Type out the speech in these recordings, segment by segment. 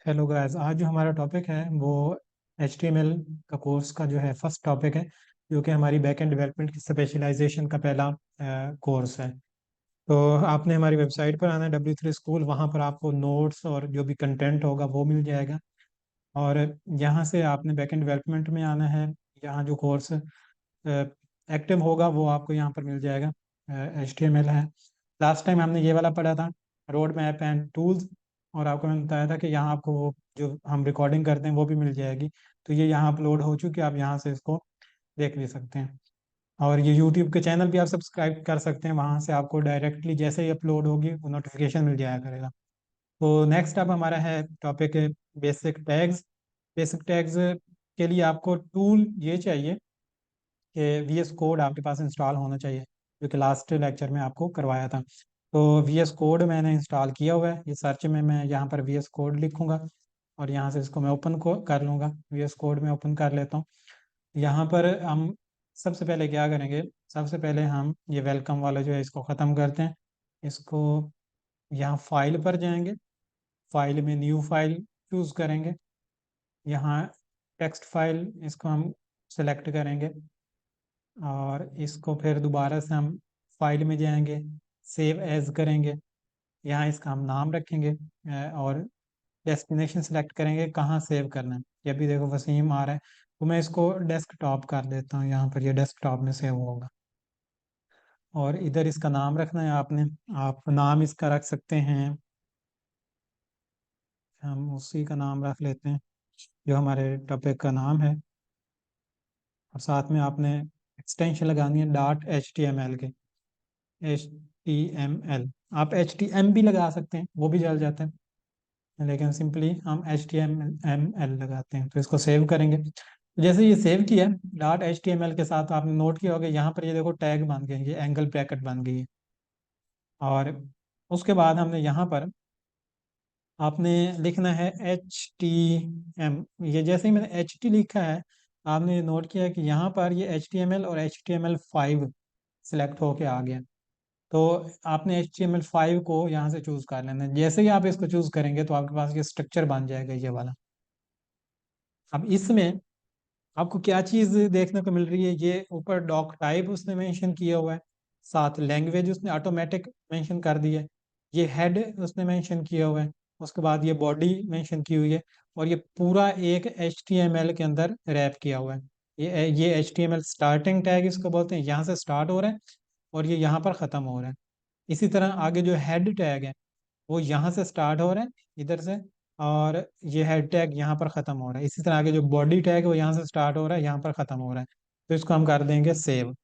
Hello guys, आज जो हमारा टॉपिक है वो HTML का कोर्स का जो है फर्स्ट टॉपिक है, जो कि हमारी बैक एंड डेवलपमेंट की स्पेशलाइजेशन का पहला कोर्स है। तो आपने हमारी वेबसाइट पर आना है W3 School, वहाँ पर आपको नोट्स और जो भी कंटेंट होगा वो मिल जाएगा। और यहाँ से आपने बैक एंड डेवलपमेंट में आना है। यहाँ जो कोर्स एक्टिव होगा वो आपको यहाँ पर मिल जाएगा। HTML है। लास्ट टाइम हमने ये वाला पढ़ा था, रोड मैप एंड टूल्स। और आपको मैंने बताया था कि यहाँ आपको वो जो हम रिकॉर्डिंग करते हैं वो भी मिल जाएगी। तो ये यहाँ अपलोड हो चुकी है, आप यहाँ से इसको देख भी सकते हैं। और ये यूट्यूब के चैनल भी आप सब्सक्राइब कर सकते हैं, वहाँ से आपको डायरेक्टली जैसे ही अपलोड होगी वो नोटिफिकेशन मिल जाया करेगा। तो नेक्स्ट अब हमारा है topic basic tags. Basic tags के लिए आपको टूल ये चाहिए कि VS कोड आपके पास इंस्टॉल होना चाहिए, जो कि लास्ट लेक्चर में आपको करवाया था। तो VS कोड मैंने इंस्टॉल किया हुआ है। ये सर्च में मैं यहाँ पर VS कोड लिखूंगा और यहाँ से इसको मैं ओपन को कर लूँगा। VS कोड में ओपन कर लेता हूँ। यहाँ पर हम सबसे पहले क्या करेंगे, सबसे पहले हम ये वेलकम वाला जो है इसको ख़त्म करते हैं। इसको यहाँ फाइल पर जाएंगे, फाइल में न्यू फाइल चूज़ करेंगे। यहाँ टेक्स्ट फाइल इसको हम सेलेक्ट करेंगे और इसको फिर दोबारा से हम फाइल में जाएंगे, सेव एज करेंगे। यहाँ इसका हम नाम रखेंगे और डेस्टिनेशन सेलेक्ट करेंगे कहाँ सेव करना है। ये भी देखो वसीम आ रहा है, तो मैं इसको डेस्कटॉप कर देता हूँ। यहाँ पर ये डेस्कटॉप में सेव होगा। और इधर इसका नाम रखना है आपने। आप नाम इसका रख सकते हैं, हम उसी का नाम रख लेते हैं जो हमारे टॉपिक का नाम है। और साथ में आपने एक्सटेंशन लगानी है .html के। HTML, आप HTM भी लगा सकते हैं, वो भी चल जाता है, लेकिन सिंपली हम HTML लगाते हैं। तो इसको सेव करेंगे। तो जैसे ये सेव किया .html के साथ, आपने नोट किया होगा यहाँ पर ये देखो टैग बन गए, ये एंगल ब्रैकेट बन गई है। और उसके बाद हमने यहाँ पर आपने लिखना है HTM। ये जैसे ही मैंने HT लिखा है, आपने ये नोट किया है कि यहाँ पर ये HTML और HTML5 सिलेक्ट होके आ गया। तो आपने HTML5 को यहाँ से चूज कर लेना है। जैसे ही आप इसको चूज करेंगे तो आपके पास ये स्ट्रक्चर बन जाएगा, ये वाला। अब इसमें आपको क्या चीज देखने को मिल रही है, ये ऊपर डॉक टाइप उसने मेंशन किया हुआ है, साथ लैंग्वेज उसने ऑटोमेटिक मेंशन कर दी है, ये हेड उसने मेंशन किया हुआ है, उसके बाद ये बॉडी मेंशन की हुई है। और ये पूरा एक HTML के अंदर रैप किया हुआ है। ये HTML स्टार्टिंग टैग इसको बोलते हैं, यहाँ से स्टार्ट हो रहा है और ये यहाँ पर ख़त्म हो रहा है। इसी तरह आगे जो हेड टैग है वो यहाँ से स्टार्ट हो रहा है, इधर से, और ये हेड टैग यहाँ पर ख़त्म हो रहा है। इसी तरह आगे जो बॉडी टैग है वो यहाँ से स्टार्ट हो रहा है, यहाँ पर ख़त्म हो रहा है। तो इसको हम कर देंगे सेव।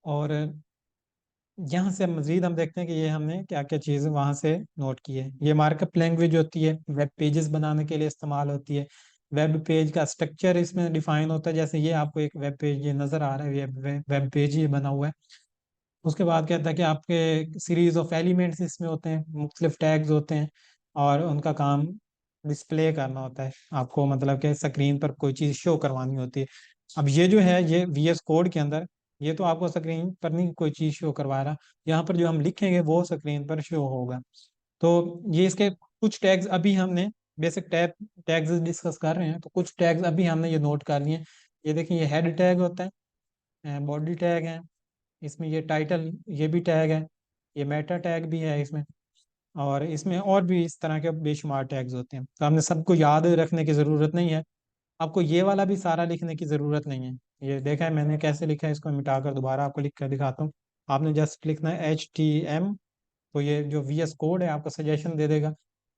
और यहाँ से मज़ीद हम देखते हैं कि ये हमने क्या क्या चीज़ें वहाँ से नोट की है। ये मार्कअप लैंग्वेज होती है, वेब पेजेस बनाने के लिए इस्तेमाल होती है। वेब पेज का स्ट्रक्चर इसमें डिफाइन होता है। जैसे ये आपको एक वेब पेज ये नज़र आ रहा है, ये वेब पेज ये बना हुआ है। उसके बाद कहता है कि आपके सीरीज ऑफ एलिमेंट्स इसमें होते हैं, मुख्तलिफ टैग्स होते हैं, और उनका काम डिस्प्ले करना होता है आपको, मतलब कि स्क्रीन पर कोई चीज़ शो करवानी होती है। अब ये जो है ये VS कोड के अंदर, ये तो आपको स्क्रीन पर नहीं कोई चीज़ शो करवा रहा, यहाँ पर जो हम लिखेंगे वो स्क्रीन पर शो होगा। तो ये इसके कुछ टैग्स अभी हमने बेसिक टैग्स डिस्कस कर रहे हैं, तो कुछ टैग्स अभी हमने ये नोट कर लिए। ये देखिए, ये हेड टैग होता है, बॉडी टैग है, इसमें ये टाइटल ये भी टैग है, ये मेटा टैग भी है इसमें, और इसमें और भी इस तरह के बेशुमार टैग्स होते हैं। तो हमने सबको याद रखने की ज़रूरत नहीं है। आपको ये वाला भी सारा लिखने की ज़रूरत नहीं है। ये देखा है मैंने कैसे लिखा है, इसको मिटाकर दोबारा आपको लिख कर दिखाता हूँ। आपने जस्ट लिखना है HTM। तो ये जो VS कोड है आपको सजेशन दे देगा,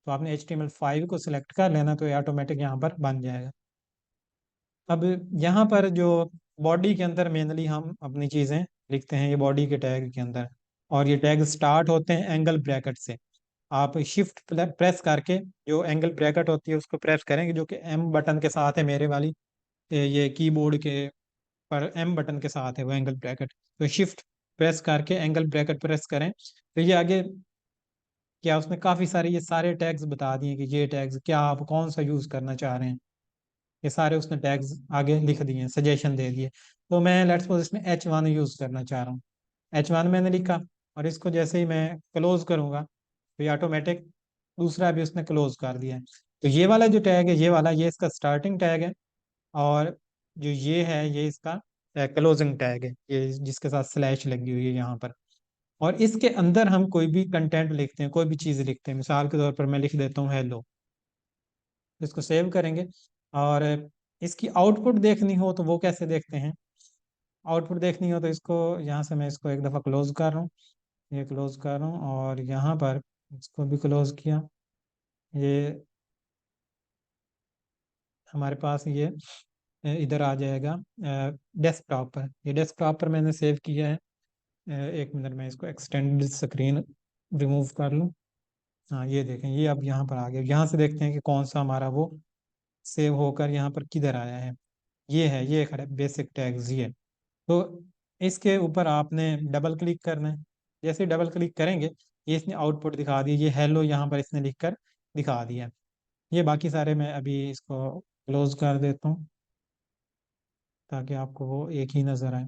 तो आपने HTML5 को सिलेक्ट कर लेना, तो ये ऑटोमेटिक यहाँ पर बन जाएगा। अब यहाँ पर जो बॉडी के अंदर मेनली हम अपनी चीज़ें लिखते हैं, ये बॉडी के टैग के अंदर। और ये टैग स्टार्ट होते हैं एंगल ब्रैकेट से। आप शिफ्ट प्रेस करके जो एंगल ब्रैकेट होती है उसको प्रेस करेंगे, जो कि M बटन के साथ है मेरे वाली ये कीबोर्ड के पर M बटन के साथ है वो एंगल ब्रैकेट। तो शिफ्ट प्रेस करके एंगल ब्रैकेट प्रेस करें, तो ये आगे क्या उसने काफ़ी सारे ये सारे टैग्स बता दिए कि ये टैग्स क्या आप कौन सा यूज़ करना चाह रहे हैं। ये सारे उसने टैग्स आगे लिख दिए हैं, सजेशन दे दिए। तो मैं लेट्स सपोज इसमें H1 यूज़ करना चाह रहा हूँ। H1 मैंने लिखा, और इसको जैसे ही मैं क्लोज करूँगा तो ये ऑटोमेटिक दूसरा भी उसने क्लोज कर दिया है। तो ये वाला जो टैग है, ये वाला, ये इसका स्टार्टिंग टैग है। और जो ये है, ये इसका क्लोजिंग टैग है, ये जिसके साथ स्लैश लगी हुई है यहाँ पर। और इसके अंदर हम कोई भी कंटेंट लिखते हैं, कोई भी चीज़ लिखते हैं, मिसाल के तौर पर मैं लिख देता हूँ हेलो। इसको सेव करेंगे। और इसकी आउटपुट देखनी हो तो वो कैसे देखते हैं? आउटपुट देखनी हो तो इसको, यहाँ से मैं इसको एक दफ़ा क्लोज कर रहा हूँ, ये क्लोज कर रहा हूँ, और यहाँ पर इसको भी क्लोज किया। ये हमारे पास ये इधर आ जाएगा डेस्कटॉप पर। ये डेस्कटॉप पर मैंने सेव किया है। एक मिनट में इसको एक्सटेंड स्क्रीन रिमूव कर लूँ। हाँ, ये देखें, ये अब यहाँ पर आ गया। यहाँ से देखते हैं कि कौन सा हमारा वो सेव होकर यहाँ पर किधर आया है। ये है, ये खड़ा बेसिक टैग्स, ये। तो इसके ऊपर आपने डबल क्लिक करना है। जैसे डबल क्लिक करेंगे, ये इसने आउटपुट दिखा दिया, ये हेलो यहाँ पर इसने लिख कर दिखा दिया। ये बाकी सारे मैं अभी इसको क्लोज कर देता हूँ, ताकि आपको वो एक ही नज़र आए।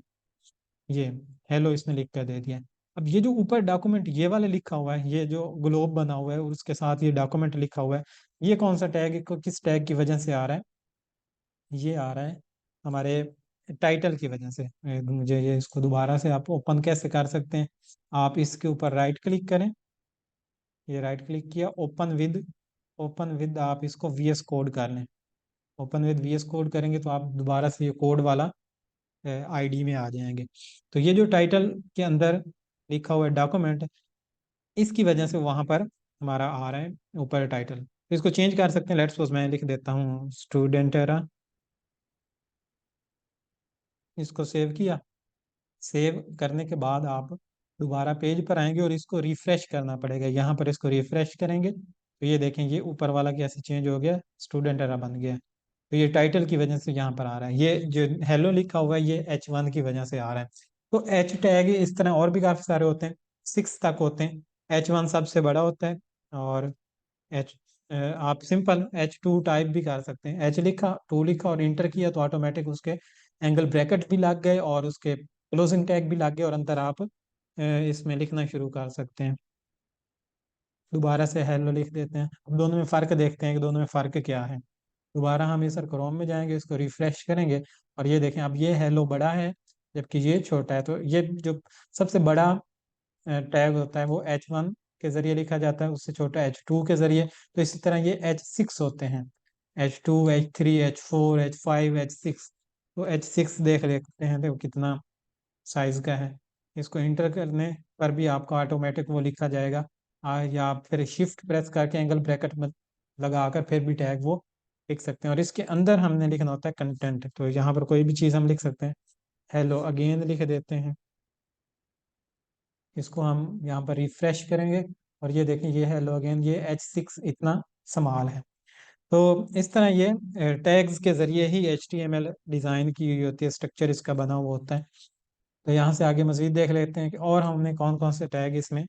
ये हेलो इसने लिख कर दे दिया है। अब ये जो ऊपर डॉक्यूमेंट ये वाला लिखा हुआ है, ये जो ग्लोब बना हुआ है और उसके साथ ये डॉक्यूमेंट लिखा हुआ है, ये कौन सा टैग है, किस टैग की वजह से आ रहा है? ये आ रहा है हमारे टाइटल की वजह से। मुझे ये, इसको दोबारा से आप ओपन कैसे कर सकते हैं? आप इसके ऊपर राइट क्लिक करें, ये राइट क्लिक किया, ओपन विद आप इसको वीएस कोड कर लें। ओपन विद वीएस कोड करेंगे तो आप दोबारा से ये कोड वाला आईडी में आ जाएंगे। तो ये जो टाइटल के अंदर लिखा हुआ है डॉक्यूमेंट, इसकी वजह से वहां पर हमारा आ रहा है ऊपर टाइटल। तो इसको चेंज कर सकते हैं। लेट्स सपोज मैं लिख देता हूँ स्टूडेंट एरा। इसको सेव किया। सेव करने के बाद आप दोबारा पेज पर आएंगे और इसको रिफ्रेश करना पड़ेगा। यहाँ पर इसको रिफ्रेश करेंगे तो ये देखें, ये ऊपर वाला कैसे चेंज हो गया, स्टूडेंट एरा बन गया। तो ये टाइटल की वजह से यहाँ पर आ रहा है। ये जो हेलो लिखा हुआ है, ये H1 की वजह से आ रहा है। तो एच टैग इस तरह और भी काफी सारे होते हैं, 6 तक होते हैं। H1 सबसे बड़ा होता है। और एच आप सिंपल H2 टाइप भी कर सकते हैं। एच लिखा, टू लिखा और इंटर किया तो ऑटोमेटिक उसके एंगल ब्रैकेट भी लग गए और उसके क्लोजिंग टैग भी लग गए, और अंदर आप इसमें लिखना शुरू कर सकते हैं। दोबारा से हेलो लिख देते हैं। अब दोनों में फ़र्क देखते हैं कि दोनों में फ़र्क क्या है। दोबारा हम इस क्रोम में जाएंगे, इसको रिफ्रेश करेंगे, और ये देखें, अब ये हेलो बड़ा है जबकि ये छोटा है। तो ये जो सबसे बड़ा टैग होता है वो H1 के जरिए लिखा जाता है, उससे छोटा H2 के जरिए। तो इसी तरह ये H6 होते हैं, H2, H3, H4, H5, H6। तो H6 देख लेते हैं तो कितना साइज का है। इसको इंटर करने पर भी आपको ऑटोमेटिक वो लिखा जाएगा। या आप फिर शिफ्ट प्रेस करके एंगल ब्रैकेट में लगाकर फिर भी टैग वो लिख सकते हैं। और इसके अंदर हमने लिखना होता है कंटेंट। तो यहाँ पर कोई भी चीज़ हम लिख सकते हैं। हेलो अगेन लिख देते हैं। इसको हम यहाँ पर रिफ्रेश करेंगे और ये देखें, ये हेलो अगेन, ये H6 इतना स्मॉल है। तो इस तरह ये टैग्स के जरिए ही HTML डिज़ाइन की हुई होती है, स्ट्रक्चर इसका बना हुआ होता है। तो यहाँ से आगे मज़ीद देख लेते हैं कि और हमने कौन कौन से टैग इसमें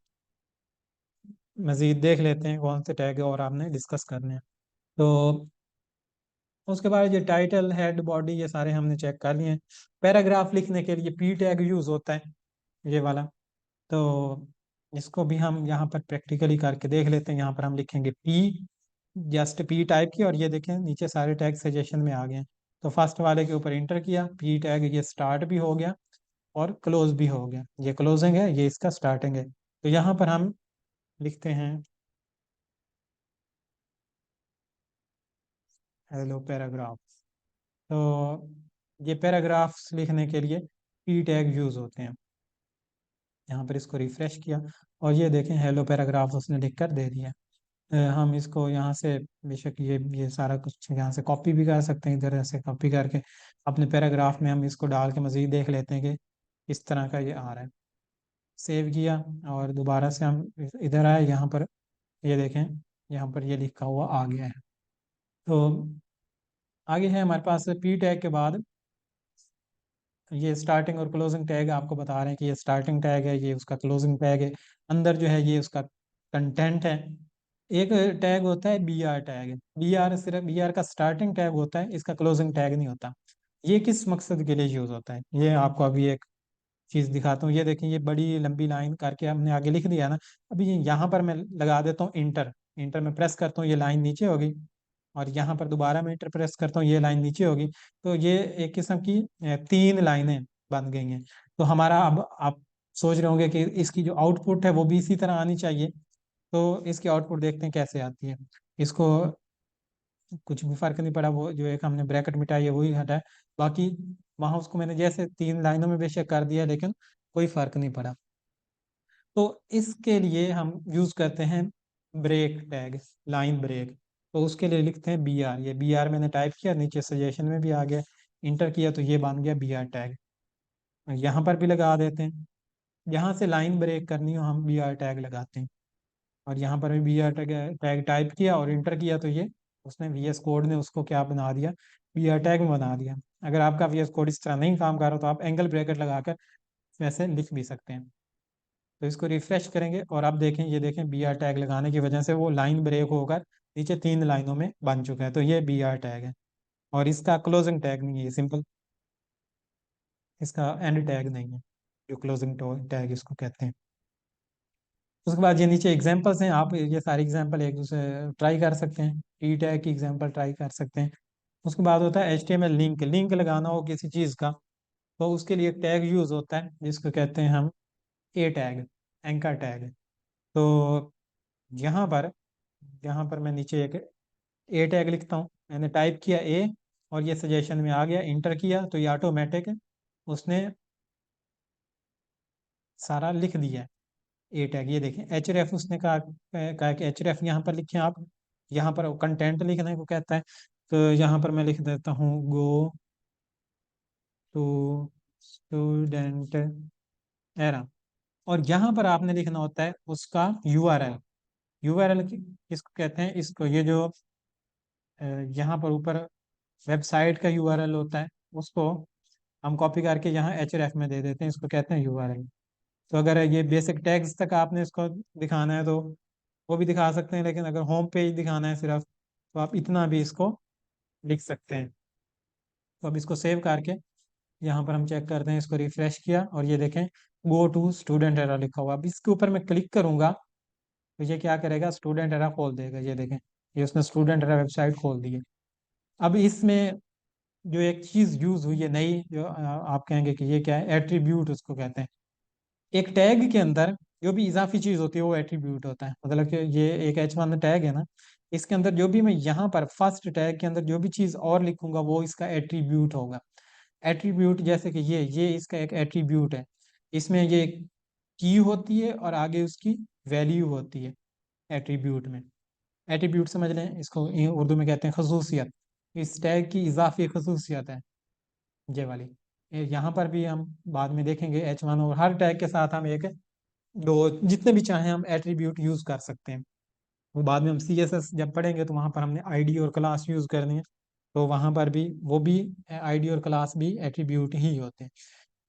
मज़ीद देख लेते हैं, कौन से टैग और आपने डिस्कस करने हैं। तो उसके बाद ये टाइटल, हेड, बॉडी, ये सारे हमने चेक कर लिए हैं। पैराग्राफ लिखने के लिए पी टैग यूज़ होता है, ये वाला। तो इसको भी हम यहाँ पर प्रैक्टिकली करके देख लेते हैं। यहाँ पर हम लिखेंगे पी, जस्ट पी टाइप की, और ये देखें नीचे सारे टैग सजेशन में आ गए हैं। तो फर्स्ट वाले के ऊपर इंटर किया, पी टैग, ये स्टार्ट भी हो गया और क्लोज भी हो गया। ये क्लोजिंग है, ये इसका स्टार्टिंग है। तो यहाँ पर हम लिखते हैं हेलो पैराग्राफ। तो ये पैराग्राफ्स लिखने के लिए पी टैग यूज होते हैं। यहाँ पर इसको रिफ्रेश किया और ये देखें, हेलो पैराग्राफ उसने लिख कर दे दिया। हम इसको यहाँ से बेशक ये सारा कुछ यहाँ से कॉपी भी कर सकते हैं, इधर से कॉपी करके अपने पैराग्राफ में हम इसको डाल के मज़ीद देख लेते हैं कि इस तरह का ये आ रहा है। सेव किया और दोबारा से हम इधर आए, यहाँ पर ये देखें, यहाँ पर ये लिखा हुआ आ गया है। तो आगे है हमारे पास पी टैग के बाद ये स्टार्टिंग और क्लोजिंग टैग आपको बता रहे हैं कि ये स्टार्टिंग टैग है, ये उसका क्लोजिंग टैग है। अंदर जो है ये उसका कंटेंट है। एक टैग होता है BR टैग। सिर्फ BR का स्टार्टिंग टैग होता है, इसका क्लोजिंग टैग नहीं होता। ये किस मकसद के लिए यूज होता है, ये आपको अभी एक चीज दिखाता हूँ। ये देखिए, ये बड़ी लंबी लाइन करके हमने आगे लिख दिया ना। अभी यहाँ पर मैं लगा देता हूँ इंटर। इंटर में प्रेस करता हूँ, ये लाइन नीचे होगी, और यहाँ पर दोबारा मैं इंटर प्रेस करता हूँ, ये लाइन नीचे होगी। तो ये एक किस्म की 3 लाइनें बन गई हैं। तो हमारा, अब आप सोच रहे होंगे कि इसकी जो आउटपुट है वो भी इसी तरह आनी चाहिए। तो इसकी आउटपुट देखते हैं कैसे आती है। इसको कुछ भी फर्क नहीं पड़ा, वो जो एक हमने ब्रैकेट मिटाई है वही हटा है। बाकी वहां उसको मैंने जैसे 3 लाइनों में बेशक कर दिया, लेकिन कोई फर्क नहीं पड़ा। तो इसके लिए हम यूज करते हैं ब्रेक टैग, लाइन ब्रेक। तो उसके लिए लिखते हैं बी आर। ये बी आर मैंने टाइप किया, नीचे सजेशन में भी आ गया, इंटर किया तो ये बन गया बी आर टैग। यहाँ पर भी लगा देते हैं, यहाँ से लाइन ब्रेक करनी हो हम बी आर टैग लगाते हैं। और यहाँ पर भी B R tag tag type किया और इंटर किया तो ये उसने वी एस कोड ने उसको क्या बना दिया, बी आर टैग में बना दिया। अगर आपका वी एस कोड इस तरह नहीं काम कर रहा तो आप एंगल ब्रैकेट लगाकर वैसे लिख भी सकते हैं। तो इसको रिफ्रेश करेंगे और अब देखें, ये देखें बी आर टैग लगाने की वजह से वो लाइन ब्रेक होकर नीचे 3 लाइनों में बन चुका है। तो ये बी आर टैग है, और इसका क्लोजिंग टैग नहीं है, सिंपल, इसका एंड टैग नहीं है, जो क्लोजिंग टैग इसको कहते हैं। उसके बाद ये नीचे एग्जांपल्स हैं, आप ये सारे एग्जांपल एक दूसरे ट्राई कर सकते हैं, टी टैग की एग्जांपल ट्राई कर सकते हैं। उसके बाद होता है HTML लिंक। लिंक लगाना हो किसी चीज़ का तो उसके लिए टैग यूज होता है जिसको कहते हैं हम ए टैग, एंकर टैग। तो यहाँ पर यहाँ पर मैं नीचे एक ए टैग लिखता हूँ, मैंने टाइप किया ए, और ये सजेशन में आ गया, इंटर किया तो ये ऑटोमेटिक उसने सारा लिख दिया ए टैग। ये देखें एच रेफ उसने कहा कि एच रेफ यहाँ पर लिखें आप। यहाँ पर कंटेंट लिखने को कहता है, तो यहाँ पर मैं लिख देता हूँ गो टू स्टूडेंट एरा। और यहाँ पर आपने लिखना होता है उसका यूआरएल। यूआरएल किसको कहते हैं, इसको, ये जो यहाँ पर ऊपर वेबसाइट का यूआरएल होता है उसको हम कॉपी करके यहाँ एचरेफ में दे देते हैं, इसको कहते हैं यूआरएल। तो अगर ये बेसिक टैग्स तक आपने इसको दिखाना है तो वो भी दिखा सकते हैं, लेकिन अगर होम पेज दिखाना है सिर्फ तो आप इतना भी इसको लिख सकते हैं। तो अब इसको सेव करके यहाँ पर हम चेक करते हैं, इसको रिफ्रेश किया और ये देखें गो टू स्टूडेंट एरा लिखा हुआ। अब इसके ऊपर मैं क्लिक करूंगा तो ये क्या करेगा, स्टूडेंट एरा खोल देगा। ये देखें, ये उसने स्टूडेंट एरा वेबसाइट खोल दी है। अब इसमें जो एक चीज यूज हुई है नई, जो आप कहेंगे कि ये क्या है, एट्रीब्यूट उसको कहते हैं। एक टैग के अंदर जो भी इजाफी चीज होती है वो एट्रीब्यूट होता है। मतलब कि ये एक H1 टैग है ना, इसके अंदर जो भी मैं यहाँ पर फर्स्ट टैग के अंदर जो भी चीज और लिखूंगा वो इसका एट्रीब्यूट होगा। एट्रीब्यूट जैसे कि ये इसका एक एट्रीब्यूट है। इसमें ये की होती है और आगे उसकी वैल्यू होती है एट्रीब्यूट में। एट्रीब्यूट समझ लें इसको, उर्दू में कहते हैं खसूसियत। इस टैग की इजाफी खसूसियत है ये वाली। यहाँ पर भी हम बाद में देखेंगे H1, और हर टैग के साथ हम एक दो जितने भी चाहें हम एट्रीब्यूट यूज कर सकते हैं। वो बाद में हम CSS जब पढ़ेंगे तो वहाँ पर हमने आईडी और क्लास यूज करनी है, तो वहाँ पर भी वो भी आईडी और क्लास भी एट्रीब्यूट ही होते हैं।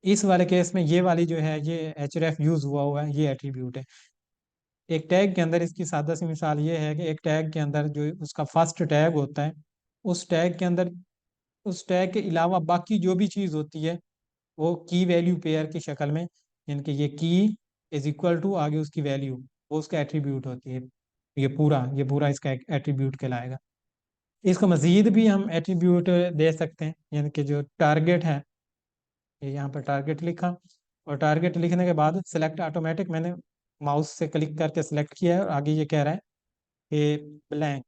इस वाले केस में ये वाली जो है ये href यूज हुआ है, ये एट्रीब्यूट है। एक टैग के अंदर इसकी सादा सी मिसाल ये है कि एक टैग के अंदर जो उसका फर्स्ट टैग होता है, उस टैग के अंदर उस टैग के अलावा बाकी जो भी चीज़ होती है वो की वैल्यू पेयर की शक्ल में, यानी कि ये की इज इक्वल टू आगे उसकी वैल्यू, वो उसका एट्रीब्यूट होती है। ये पूरा इसका एक एट्रीब्यूट कहलाएगा। इसको मजीद भी हम एट्रीब्यूट दे सकते हैं, यानी कि जो टारगेट है, ये यहाँ पर टारगेट लिखा, और टारगेट लिखने के बाद सिलेक्ट ऑटोमेटिक मैंने माउस से क्लिक करके सिलेक्ट किया है, और आगे ये कह रहा है कि ब्लैंक।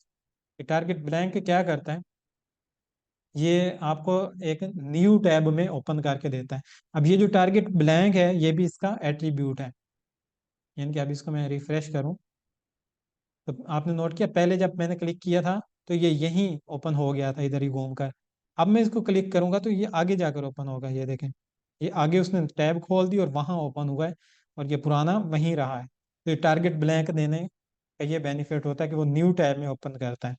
टारगेट ब्लैंक क्या करता है, ये आपको एक न्यू टैब में ओपन करके देता है। अब ये जो टारगेट ब्लैंक है ये भी इसका एट्रीब्यूट है। यानी कि अब इसको मैं रिफ्रेश करूं तो आपने नोट किया पहले जब मैंने क्लिक किया था तो ये यहीं ओपन हो गया था इधर ही घूम कर। अब मैं इसको क्लिक करूंगा तो ये आगे जाकर ओपन होगा। ये देखें, ये आगे उसने टैब खोल दी और वहां ओपन हुआ है, और ये पुराना वहीं रहा है। तो ये टारगेट ब्लैंक देने का ये बेनिफिट होता है कि वो न्यू टैब में ओपन करता है।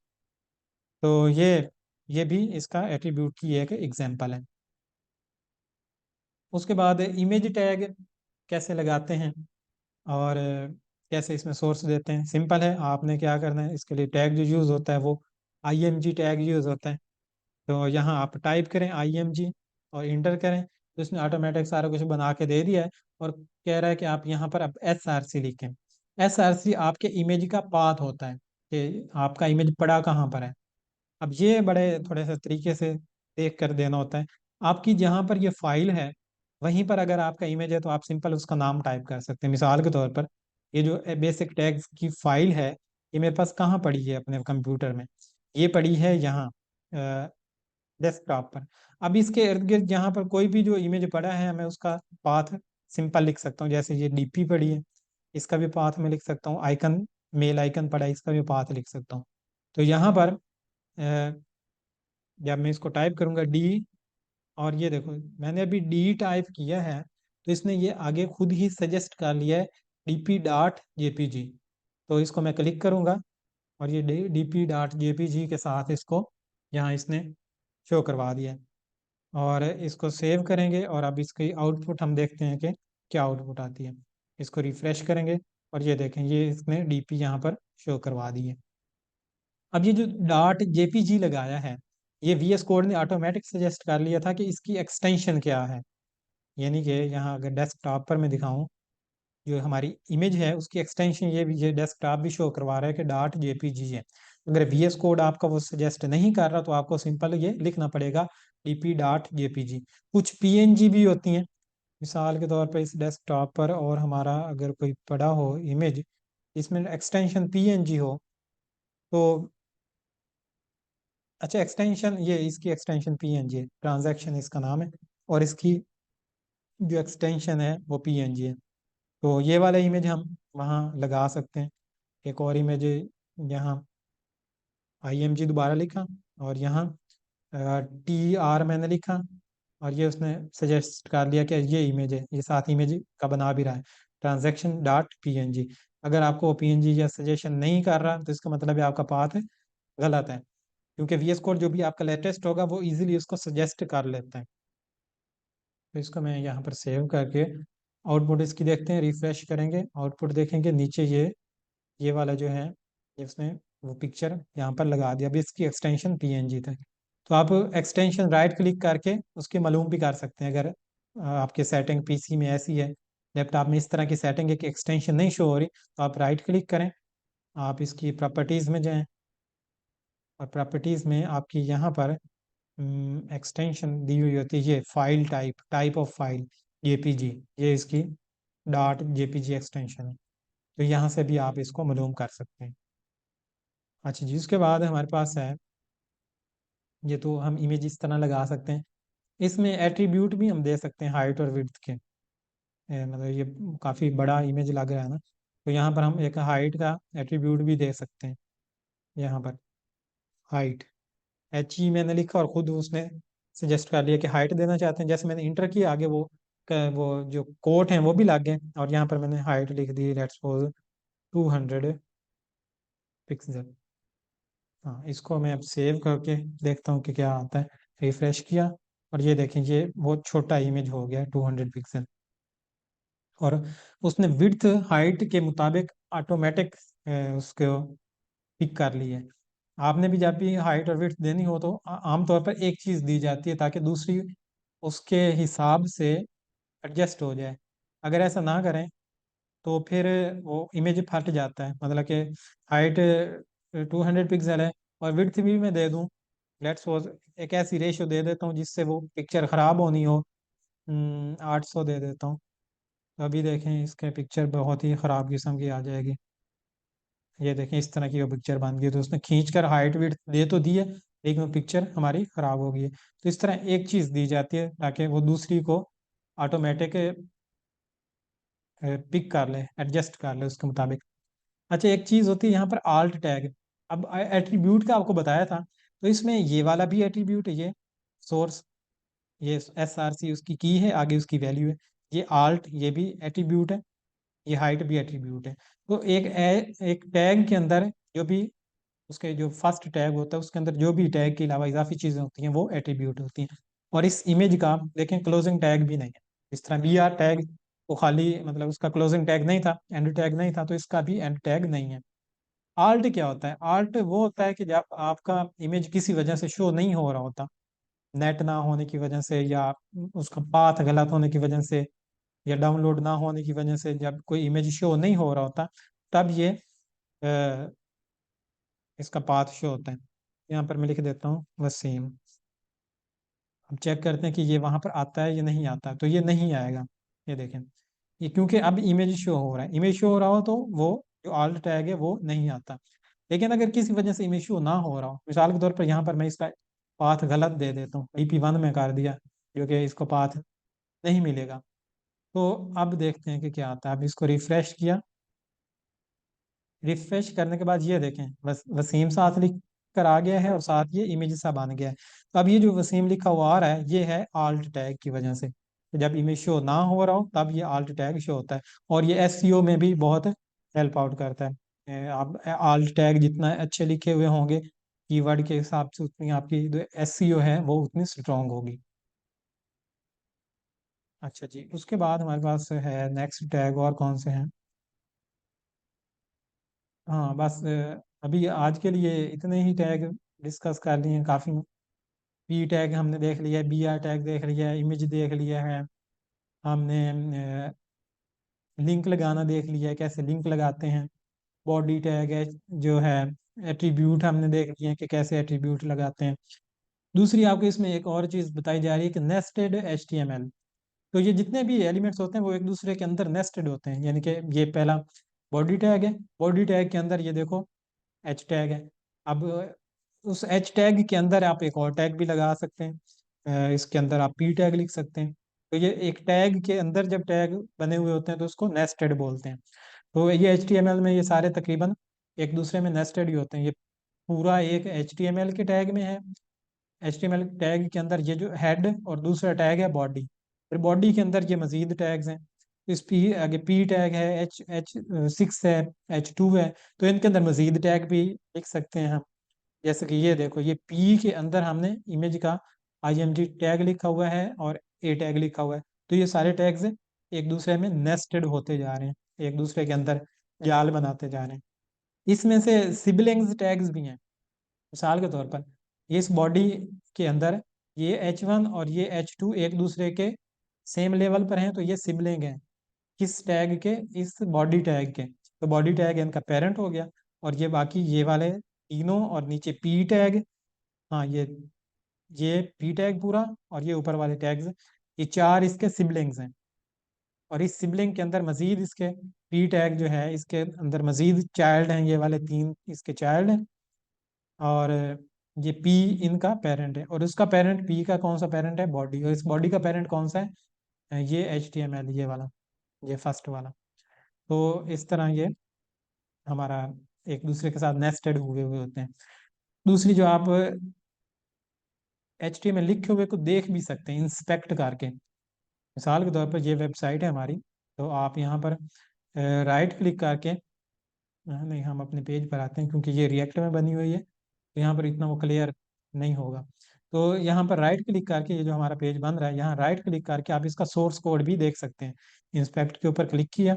तो ये भी इसका एट्रीब्यूट की एक एग्जाम्पल है। उसके बाद इमेज टैग कैसे लगाते हैं और कैसे इसमें सोर्स देते हैं, सिंपल है। आपने क्या करना है, इसके लिए टैग जो यूज़ होता है वो IMG टैग यूज़ होता है। तो यहाँ आप टाइप करें IMG और इंटर करें, तो इसने ऑटोमेटिक सारा कुछ बना के दे दिया है, और कह रहा है कि आप यहाँ पर अब SRC लिखें। SRC आपके इमेज का पाथ होता है। कि आपका इमेज पड़ा कहाँ पर है। अब ये बड़े थोड़े से तरीके से देख कर देना होता है। आपकी जहाँ पर ये फाइल है वहीं पर अगर आपका इमेज है तो आप सिंपल उसका नाम टाइप कर सकते हैं। मिसाल के तौर पर ये जो बेसिक टैग्स की फाइल है ये मेरे पास कहाँ पड़ी है अपने कंप्यूटर में, ये पड़ी है यहाँ डेस्कटॉप पर। अब इसके इर्द गिर्द जहाँ पर कोई भी जो इमेज पड़ा है मैं उसका पाथ सिंपल लिख सकता हूँ। जैसे ये डीपी पड़ी है इसका भी पाथ मैं लिख सकता हूँ, आइकन मेल आइकन पड़ा है इसका भी पाथ लिख सकता हूँ। तो यहाँ पर जब मैं इसको टाइप करूंगा डी, और ये देखो मैंने अभी डी टाइप किया है तो इसने ये आगे खुद ही सजेस्ट कर लिया है dp.jpg। तो इसको मैं क्लिक करूंगा और ये dp.jpg के साथ इसको यहाँ इसने शो करवा दिया है। और इसको सेव करेंगे और अब इसकी आउटपुट हम देखते हैं कि क्या आउटपुट आती है। इसको रिफ्रेश करेंगे और ये देखें ये इसने डीपी यहाँ पर शो करवा दी है। अब ये जो .jpg लगाया है ये VS कोड ने ऑटोमेटिक सजेस्ट कर लिया था कि इसकी एक्सटेंशन क्या है। यानी कि यहाँ अगर डेस्कटॉप पर मैं दिखाऊं जो हमारी इमेज है उसकी एक्सटेंशन ये डेस्कटॉप भी शो करवा रहा है कि .jpg है। अगर VS कोड आपका वो सजेस्ट नहीं कर रहा तो आपको सिंपल ये लिखना पड़ेगा dp.jpg। कुछ PNG भी होती हैं, मिसाल के तौर पर इस डेस्कटॉप पर और हमारा अगर कोई पड़ा हो इमेज इसमें एक्सटेंशन PNG हो तो अच्छा एक्सटेंशन ये इसकी एक्सटेंशन PNG है, ट्रांजैक्शन इसका नाम है और इसकी जो एक्सटेंशन है वो PNG है। तो ये वाला इमेज हम वहाँ लगा सकते हैं। एक और इमेज यहाँ IMG दोबारा लिखा और यहाँ TR मैंने लिखा और ये उसने सजेस्ट कर दिया कि ये इमेज है, ये साथ इमेज का बना भी रहा है transaction.png। अगर आपको PNG या सजेशन नहीं कर रहा तो इसका मतलब है आपका पाथ गलत है, क्योंकि VS कोड जो भी आपका लेटेस्ट होगा वो इजीली उसको सजेस्ट कर लेता है। तो इसको मैं यहाँ पर सेव करके आउटपुट इसकी देखते हैं, रिफ्रेश करेंगे आउटपुट देखेंगे नीचे ये वाला जो है ये उसने वो पिक्चर यहाँ पर लगा दिया। अभी इसकी एक्सटेंशन PNG था। तो आप एक्सटेंशन राइट क्लिक करके उसकी मालूम भी कर सकते हैं। अगर आपके सेटिंग PC में ऐसी है, लैपटॉप में इस तरह की सेटिंग है कि एक्सटेंशन नहीं शो हो रही तो आप राइट क्लिक करें, आप इसकी प्रॉपर्टीज़ में जाएं और प्रॉपर्टीज़ में आपकी यहाँ पर एक्सटेंशन दी हुई होती है ये file type of file JPG, ये इसकी .jpg एक्सटेंशन है। तो यहाँ से भी आप इसको मालूम कर सकते हैं। अच्छा जी, उसके बाद हमारे पास है ये तो हम इमेज इस तरह लगा सकते हैं। इसमें एट्रीब्यूट भी हम दे सकते हैं हाइट और विड्थ के। मतलब ये काफ़ी बड़ा इमेज लग रहा है ना, तो यहाँ पर हम एक हाइट का एट्रीब्यूट भी दे सकते हैं। यहाँ पर हाइट HE मैंने लिखा और खुद उसने सजेस्ट कर लिया कि हाइट देना चाहते हैं। जैसे मैंने इंटर किया आगे वो जो कोट हैं वो भी लग गए और यहाँ पर मैंने हाइट लिख दी लेट्स सपोज 200 पिक्सल। हाँ इसको मैं अब सेव करके देखता हूँ कि क्या आता है। रिफ्रेश किया और ये देखें ये बहुत छोटा इमेज हो गया 200 पिक्सल। और उसने विड्थ हाइट के मुताबिक ऑटोमेटिक उसको पिक कर ली है। आपने भी जब भी हाइट और विड्थ देनी हो तो आमतौर पर एक चीज़ दी जाती है ताकि दूसरी उसके हिसाब से एडजस्ट हो जाए। अगर ऐसा ना करें तो फिर वो इमेज फट जाता है। मतलब कि हाइट 200 पिक्सल है और विड्थ भी मैं दे दूँ लेट्स सपोज एक ऐसी रेशियो दे देता हूँ जिससे वो पिक्चर ख़राब होनी हो, 800 दे देता हूँ। तो अभी देखें इसके पिक्चर बहुत ही ख़राब किस्म की आ जाएगी। ये देखें इस तरह की वो पिक्चर बन गई। तो उसने खींच कर हाइट विड्थ दे तो दी है लेकिन वो पिक्चर हमारी ख़राब हो गई है। तो इस तरह एक चीज़ दी जाती है ताकि वो दूसरी को ऑटोमेटिक पिक कर ले, एडजस्ट कर ले उसके मुताबिक। अच्छा एक चीज़ होती है यहाँ पर आल्ट टैग। अब एट्रीब्यूट का आपको बताया था तो इसमें ये वाला भी एट्रीब्यूट है, ये सोर्स, ये SRC उसकी की है, आगे उसकी वैल्यू है। ये आल्ट ये भी एट्रीब्यूट है, ये हाइट भी एट्रीब्यूट है। तो एक टैग के अंदर जो भी उसके जो फर्स्ट टैग होता है उसके अंदर जो भी टैग के अलावा इजाफी चीज़ें होती हैं वो एट्रीब्यूट होती हैं। और इस इमेज का देखें क्लोजिंग टैग भी नहीं है। इस तरह BR टैग वो खाली मतलब उसका क्लोजिंग टैग नहीं था, एंड टैग नहीं था, तो इसका भी एंड टैग नहीं है। आल्ट क्या होता है? आल्ट वो होता है कि जब आपका इमेज किसी वजह से शो नहीं हो रहा होता, नेट ना होने की वजह से या उसका पाथ गलत होने की वजह से या डाउनलोड ना होने की वजह से, जब कोई इमेज शो नहीं हो रहा होता तब ये इसका पाथ शो होता है। यहाँ पर मैं लिख देता हूँ वसीम। अब चेक करते हैं कि ये वहां पर आता है या नहीं आता, तो ये नहीं आएगा। ये देखें, ये क्योंकि अब इमेज शो हो रहा है, इमेज शो हो रहा हो तो वो जो ऑल्ट टैग है वो नहीं आता। लेकिन अगर किसी वजह से इमेज शो ना हो रहा हो, मिसाल के तौर पर यहाँ पर मैं इसका पाथ गलत दे देता हूँ, ip1 में कर दिया, जो कि इसको पाथ नहीं मिलेगा, तो अब देखते हैं कि क्या आता है। अब इसको रिफ्रेश किया, रिफ्रेश करने के बाद ये देखें वसीम साथ लिख कर आ गया है और साथ ये इमेज सा बन गया है। तो अब ये जो वसीम लिखा हुआ आ रहा है ये है आल्ट टैग की वजह से। तो जब इमेज शो ना हो रहा हो तब ये आल्ट टैग शो होता है, और ये एसईओ में भी बहुत हेल्प आउट करता है। आप आल्ट टैग जितना अच्छे लिखे हुए होंगे कीवर्ड के हिसाब से, उतनी आपकी जो एसईओ है वो उतनी स्ट्रांग होगी। अच्छा जी, उसके बाद हमारे पास है नेक्स्ट टैग, और कौन से हैं? हाँ बस अभी आज के लिए इतने ही टैग डिस्कस कर लिए हैं काफ़ी। पी टैग हमने देख लिया है, br टैग देख लिया है, इमेज देख लिया है हमने, लिंक लगाना देख लिया है, कैसे लिंक लगाते हैं। बॉडी टैग है जो है, एट्रीब्यूट हमने देख लिए हैं कि कैसे एट्रीब्यूट लगाते हैं। दूसरी आपको इसमें एक और चीज़ बताई जा रही है कि नेस्टेड HTML। तो ये जितने भी एलिमेंट्स होते हैं वो एक दूसरे के अंदर नेस्टेड होते हैं, यानी कि ये पहला बॉडी टैग है, बॉडी टैग के अंदर ये देखो एच टैग है। अब उस एच टैग के अंदर आप एक और टैग भी लगा सकते हैं, इसके अंदर आप पी टैग लिख सकते हैं। तो ये एक टैग के अंदर जब टैग बने हुए होते हैं तो उसको नेस्टेड बोलते हैं। तो ये HTML में ये सारे तकरीबन एक दूसरे में नेस्टेड ही होते हैं। ये पूरा एक HTML के टैग में है, HTML टैग के अंदर ये जो हेड और दूसरा टैग है बॉडी, फिर बॉडी के अंदर ये मजीद टैग्स हैं। इस पी आगे पी टैग है, H6 है, H2 है, तो इनके अंदर मजीद टैग भी लिख सकते हैं हम। जैसे कि ये देखो, ये पी के अंदर हमने इमेज का img टैग लिखा हुआ है और ए टैग लिखा हुआ है। तो ये सारे टैग्स एक दूसरे में नेस्टेड होते जा रहे हैं, एक दूसरे के अंदर जाल बनाते जा रहे हैं। इसमें से सिबलिंग्स टैग्स भी हैं। मिसाल के तौर पर ये इस बॉडी के अंदर ये H1 और ये H2 एक दूसरे के सेम लेवल पर हैं, तो ये सिबलिंग हैं। किस टैग के? इस बॉडी टैग के। तो बॉडी टैग इनका पेरेंट हो गया, और ये बाकी ये वाले तीनों और नीचे पी टैग, हाँ ये पी टैग पूरा और ये ऊपर वाले टैग्स, ये चार इसके सिबलिंग्स हैं। और इस सिबलिंग के अंदर मजीद इसके पी टैग जो है इसके अंदर मजीद चाइल्ड हैं, ये वाले तीन इसके चाइल्ड हैं। और ये पी इनका पेरेंट है, और उसका पेरेंट पी का कौन सा पेरेंट है? बॉडी। और इस बॉडी का पेरेंट कौन सा है? ये HTML, ये वाला, ये फर्स्ट वाला। तो इस तरह ये हमारा एक दूसरे के साथ नेस्टेड हुए हुए होते हैं। दूसरी जो आप HTML लिखे हुए को देख भी सकते हैं इंस्पेक्ट करके। मिसाल के तौर पर ये वेबसाइट है हमारी, तो आप यहाँ पर राइट क्लिक करके, नहीं हम अपने पेज पर आते हैं क्योंकि ये रिएक्ट में बनी हुई है तो यहाँ पर इतना वो क्लियर नहीं होगा। तो यहाँ पर राइट क्लिक करके ये जो हमारा पेज बन रहा है, यहाँ राइट क्लिक करके आप इसका सोर्स कोड भी देख सकते हैं। इंस्पेक्ट के ऊपर क्लिक किया,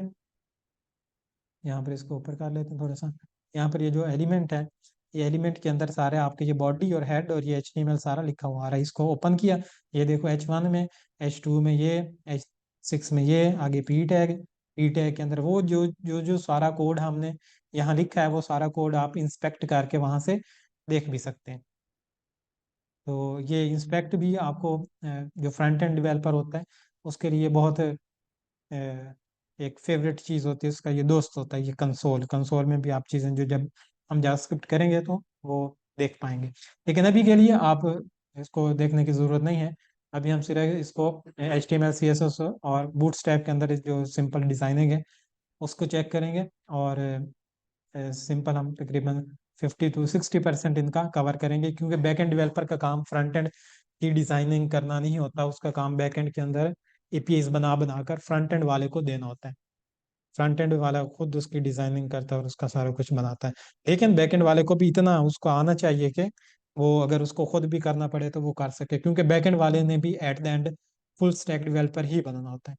यहाँ पर इसको ऊपर कर लेते हैं थोड़ा सा। यहाँ पर ये जो एलिमेंट है, ये एलिमेंट के अंदर सारे आपके ये बॉडी और हेड और ये HTML सारा लिखा हुआ आ रहा है। इसको ओपन किया, ये देखो H1 में, H2 में ये, H6 में ये, आगे पी टैग के अंदर वो जो सारा कोड हमने यहाँ लिखा है वो सारा कोड आप इंस्पेक्ट करके वहाँ से देख भी सकते हैं। तो ये इंस्पेक्ट भी आपको जो फ्रंट एंड डेवलपर होता है उसके लिए बहुत एक फेवरेट चीज़ होती है, उसका ये दोस्त होता है, ये कंसोल। कंसोल में भी आप चीज़ें जो जब हम जावास्क्रिप्ट करेंगे तो वो देख पाएंगे। लेकिन अभी के लिए आप इसको देखने की ज़रूरत नहीं है। अभी हम सिर्फ इसको HTML CSS और बूटस्ट्रैप के अंदर जो सिंपल डिज़ाइनिंग है उसको चेक करेंगे, और सिंपल हम तकरीबन 50 to 60% इनका कवर करेंगे, क्योंकि बैक एंड डेवलपर का काम फ्रंट एंड की डिज़ाइनिंग करना नहीं होता, उसका काम बैक एंड के अंदर APIs बना बनाकर फ्रंट एंड वाले को देना होता है। फ्रंट एंड वाला खुद उसकी डिजाइनिंग करता है और उसका सारा कुछ बनाता है। लेकिन बैक एंड वाले को भी इतना उसको आना चाहिए कि वो अगर उसको खुद भी करना पड़े तो वो कर सके, क्योंकि बैक एंड वाले ने भी at the end full stack developer ही बनना होता है।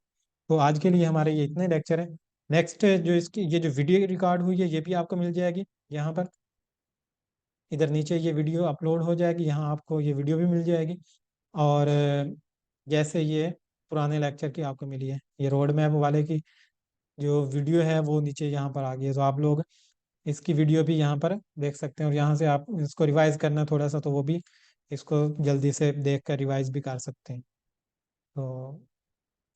तो आज के लिए हमारे ये इतने लेक्चर हैं। नेक्स्ट जो इसकी ये जो वीडियो रिकॉर्ड हुई है ये भी आपको मिल जाएगी यहाँ पर, इधर नीचे ये वीडियो अपलोड हो जाएगी, यहाँ आपको ये वीडियो भी मिल जाएगी। और जैसे ये पुराने लेक्चर की आपको मिली है, ये रोड मैप वाले की जो वीडियो है वो नीचे यहाँ पर आ गई है, तो आप लोग इसकी वीडियो भी यहाँ पर देख सकते हैं, और यहाँ से आप इसको रिवाइज करना थोड़ा सा, तो वो भी इसको जल्दी से देख कर रिवाइज भी कर सकते हैं। तो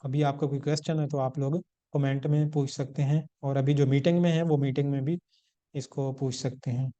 अभी आपका कोई क्वेश्चन है तो आप लोग कमेंट में पूछ सकते हैं, और अभी जो मीटिंग में है वो मीटिंग में भी इसको पूछ सकते हैं।